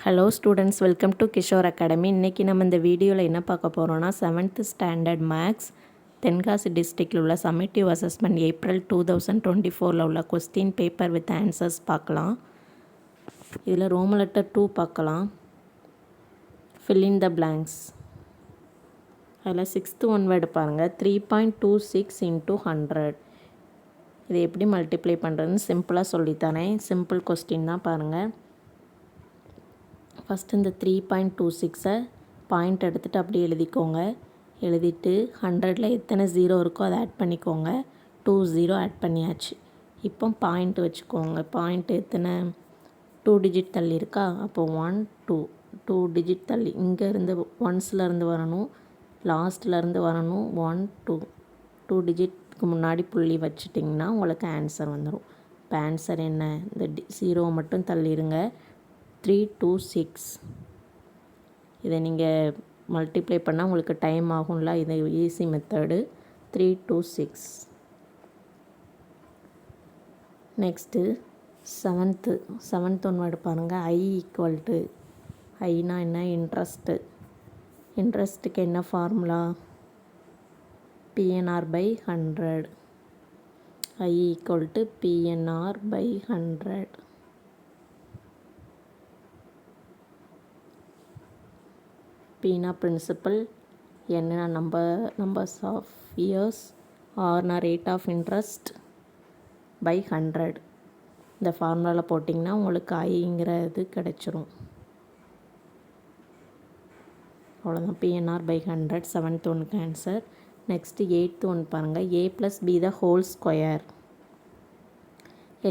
Hello students, welcome to Kishore academy. இன்றைக்கி நம்ம இந்த வீடியோவில் என்ன பார்க்க போகிறோன்னா 7th ஸ்டாண்டர்ட் மேக்ஸ் தென்காசி டிஸ்ட்ரிக்டில் உள்ள சம்மேட்டிவ் அசஸ்மெண்ட் ஏப்ரல் 2024 உள்ள கொஸ்டின் பேப்பர் வித் ஆன்சர்ஸ் பார்க்கலாம். இதில் ரோமன் லெட்டர் 2 பார்க்கலாம். Fill in the blanks. அதில் 6th ஒன் வேர்டு பாருங்கள். 3.26 into 100. இதை எப்படி மல்டிப்ளை பண்ணுறதுன்னு சிம்பிளாக சொல்லித்தரேன். சிம்பிள் கொஸ்டின் தான் பாருங்கள். ஃபஸ்ட்டு இந்த 3.26 பாயிண்ட் எடுத்துகிட்டு அப்படியே எழுதிக்கோங்க. எழுதிட்டு 100ல் எத்தனை 0 இருக்கோ அதை ஆட் பண்ணிக்கோங்க. 2 0 ஆட் பண்ணியாச்சு. இப்போ பாயிண்ட் வச்சுக்கோங்க. பாயிண்ட் எத்தனை 2 டிஜிட் தள்ளி இருக்கா? அப்போ 1 2 டிஜிட் தள்ளி இங்கேருந்து ஒன்ஸ்லேருந்து வரணும், லாஸ்ட்லேருந்து வரணும். 1 2 டிஜிட்க்கு முன்னாடி புள்ளி வச்சிட்டிங்கன்னா உங்களுக்கு ஆன்சர் வந்துடும். இப்போ ஆன்சர் என்ன? இந்த 0 மட்டும் தள்ளிடுங்க. 326. இதை நீங்கள் மல்டிப்ளை பண்ணால் உங்களுக்கு டைம் ஆகும்ல. இது easy method. 326. Next seventh one word பாருங்கள். I ஈக்குவல் டு, ஐனா என்ன? இன்ட்ரெஸ்ட்டு. இன்ட்ரெஸ்ட்டுக்கு என்ன formula? PNR by 100. I equal டு PNR by 100. Pனா பிரின்சிபல், என்னன்னா நம்பர்ஸ் ஆஃப் இயர்ஸ், ஆர்னா ரேட் ஆஃப் இன்ட்ரெஸ்ட் பை 100. இந்த ஃபார்முலாவில் போட்டிங்கன்னா உங்களுக்கு ஐங்கிறது கிடச்சிரும். அவ்வளோதான். PNR by 100 7th ஒன்றுக்கு ஆன்சர். நெக்ஸ்ட்டு 8th ஒன் பாருங்கள். A + B the whole square.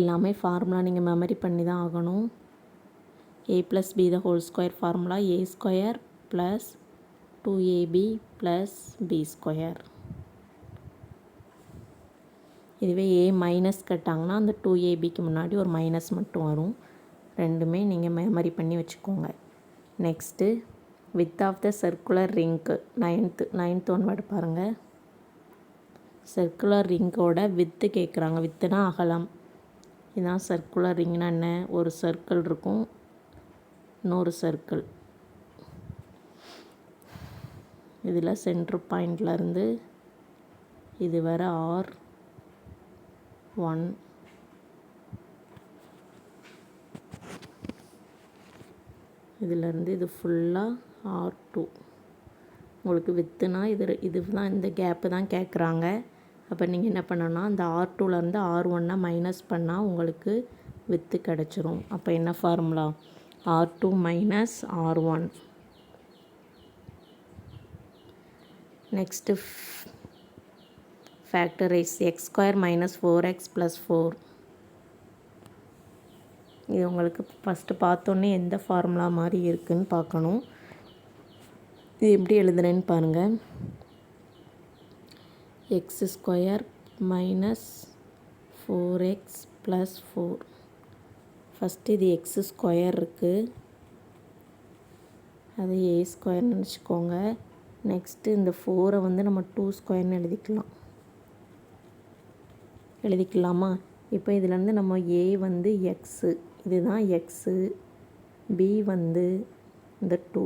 எல்லாமே ஃபார்முலா நீங்கள் மெமரி பண்ணி தான் ஆகணும். A + B the whole square formula A square plus 2AB plus B square. இதுவே A மைனஸ் கேட்டாங்கன்னா அந்த 2ABக்கு முன்னாடி ஒரு மைனஸ் மட்டும் வரும். ரெண்டுமே நீங்கள் மெமரி பண்ணி வச்சுக்கோங்க. Next width of the circular ரிங்க்கு. நைன்த் ஒன் வேர்டு பாருங்கள். சர்க்குலர் ரிங்கோட வித்து கேட்குறாங்க. வித்துனா அகலம். இதுதான் சர்க்குலர் ரிங்னா என்ன? ஒரு சர்க்கிள் இருக்கும், இன்னொரு சர்க்கிள். இதில் சென்ட்ரு பாயிண்ட்லேருந்து இது வர R1, இதிலேருந்து இது ஃபுல்லாக R2. உங்களுக்கு வித்துனா இதுதான், இந்த கேப்பு தான் கேட்குறாங்க. அப்போ நீங்கள் என்ன பண்ணணும்னா அந்த R2லேருந்து R1 மைனஸ் பண்ணால் உங்களுக்கு வித்து கிடச்சிரும். அப்போ என்ன formula? R2 minus R1. Next factorise. x square minus 4x plus 4. இது உங்களுக்கு ஃபஸ்ட்டு பார்த்தோன்னே எந்த ஃபார்முலா மாதிரி இருக்குதுன்னு பார்க்கணும். இது எப்படி எழுதுறேன்னு பாருங்கள். x square minus 4x plus 4. First இது x ஸ்கொயர் இருக்குது, அது a ஸ்கொயர்னு நினச்சிக்கோங்க. நெக்ஸ்ட்டு இந்த 4 வந்து நம்ம 2 ஸ்கொயர்னு எழுதிக்கலாமா? இப்போ இதிலேருந்து நம்ம a வந்து எக்ஸு, இதுதான் எக்ஸு, b வந்து இந்த 2.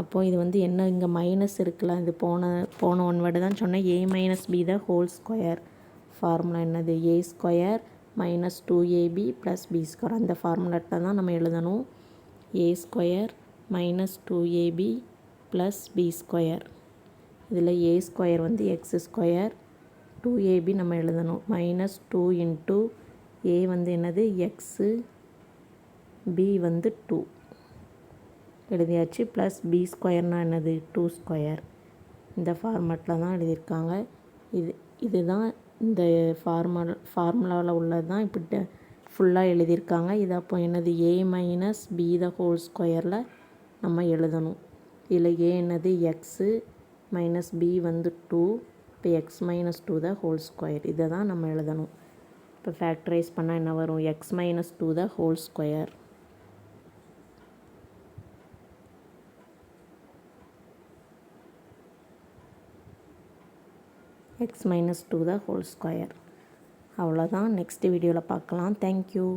அப்போது இது வந்து என்ன? இங்கே மைனஸ் இருக்குல்ல, இது போன ஒன் வேர்டு தான் சொன்னேன். a minus b the whole square. Formula என்னது? a square minus 2ab plus b square. அந்த ஃபார்முலாட்டில் தான் நம்ம எழுதணும். a square minus 2ab plus b square. இதில் a ஸ்கொயர் வந்து எக்ஸ் ஸ்கொயர், 2ab நம்ம எழுதணும். மைனஸ் 2 இன்ட்டு a வந்து என்னது? எக்ஸு, b வந்து 2 எழுதியாச்சு. ப்ளஸ் b ஸ்கொயர்னால் என்னது? 2 ஸ்கொயர். இந்த ஃபார்மேட்டில் தான் எழுதியிருக்காங்க. இதுதான் இந்த ஃபார்முலாவில் உள்ளது தான் இப்படி ஃபுல்லாக எழுதியிருக்காங்க. இது அப்போ என்னது? a minus b the whole ஸ்கொயரில் நம்ம எழுதணும். இதில் a என்னது? எக்ஸு, மைனஸ் b வந்து 2. இப்போ X minus 2 the whole square. இதை தான் நம்ம எழுதணும். இப்போ ஃபேக்டரைஸ் பண்ணால் என்ன வரும்? X minus 2 the whole square. X minus 2 the whole square. அவ்வளோதான். நெக்ஸ்ட் வீடியோவில் பார்க்கலாம். தேங்க்யூ.